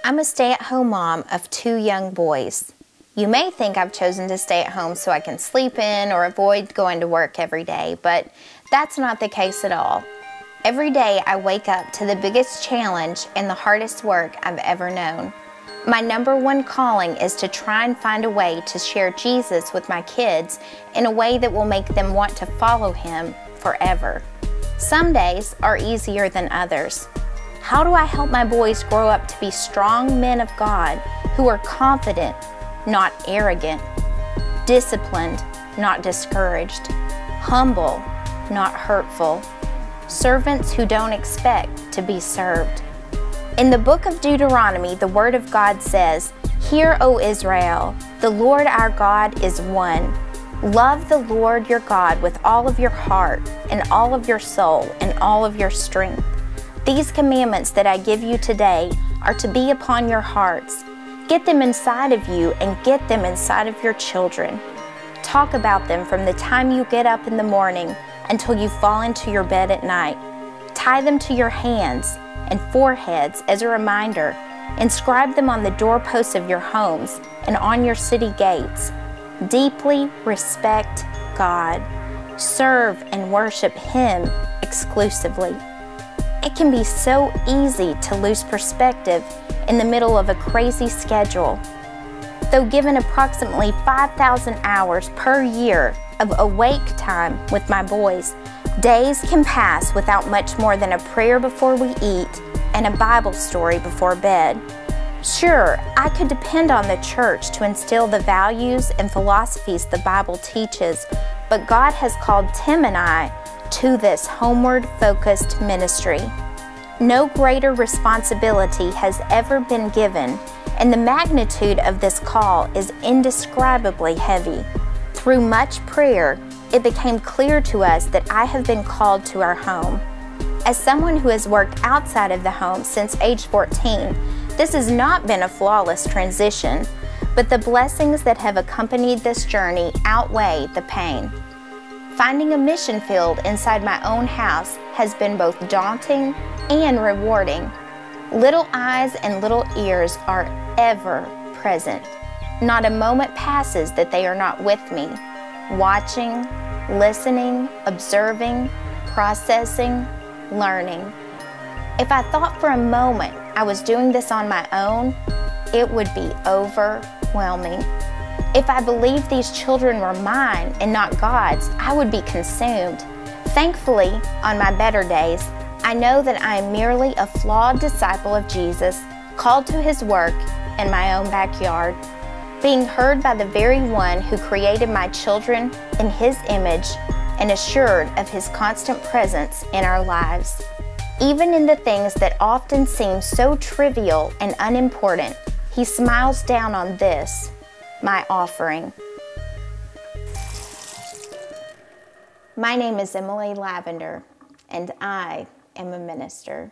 I'm a stay-at-home mom of 2 young boys. You may think I've chosen to stay at home so I can sleep in or avoid going to work every day, but that's not the case at all. Every day I wake up to the biggest challenge and the hardest work I've ever known. My #1 calling is to try and find a way to share Jesus with my kids in a way that will make them want to follow Him forever. Some days are easier than others. How do I help my boys grow up to be strong men of God who are confident, not arrogant, disciplined, not discouraged, humble, not hurtful, servants who don't expect to be served? In the book of Deuteronomy, the Word of God says, "Hear, O Israel, the Lord our God is one. Love the Lord your God with all of your heart and all of your soul and all of your strength. These commandments that I give you today are to be upon your hearts. Get them inside of you and get them inside of your children. Talk about them from the time you get up in the morning until you fall into your bed at night. Tie them to your hands and foreheads as a reminder. Inscribe them on the doorposts of your homes and on your city gates. Deeply respect God. Serve and worship Him exclusively." It can be so easy to lose perspective in the middle of a crazy schedule. Though given approximately 5,000 hours per year of awake time with my boys, days can pass without much more than a prayer before we eat and a Bible story before bed. Sure, I could depend on the church to instill the values and philosophies the Bible teaches, but God has called Tim and I to this homeward-focused ministry. No greater responsibility has ever been given, and the magnitude of this call is indescribably heavy. Through much prayer, it became clear to us that I have been called to our home. As someone who has worked outside of the home since age 14, this has not been a flawless transition, but the blessings that have accompanied this journey outweigh the pain. Finding a mission field inside my own house has been both daunting and rewarding. Little eyes and little ears are ever present. Not a moment passes that they are not with me, watching, listening, observing, processing, learning. If I thought for a moment I was doing this on my own, it would be overwhelming. If I believed these children were mine and not God's, I would be consumed. Thankfully, on my better days, I know that I am merely a flawed disciple of Jesus, called to His work in my own backyard, being heard by the very one who created my children in His image and assured of His constant presence in our lives. Even in the things that often seem so trivial and unimportant, He smiles down on this, my offering. My name is Emily Lavender, and I am a minister.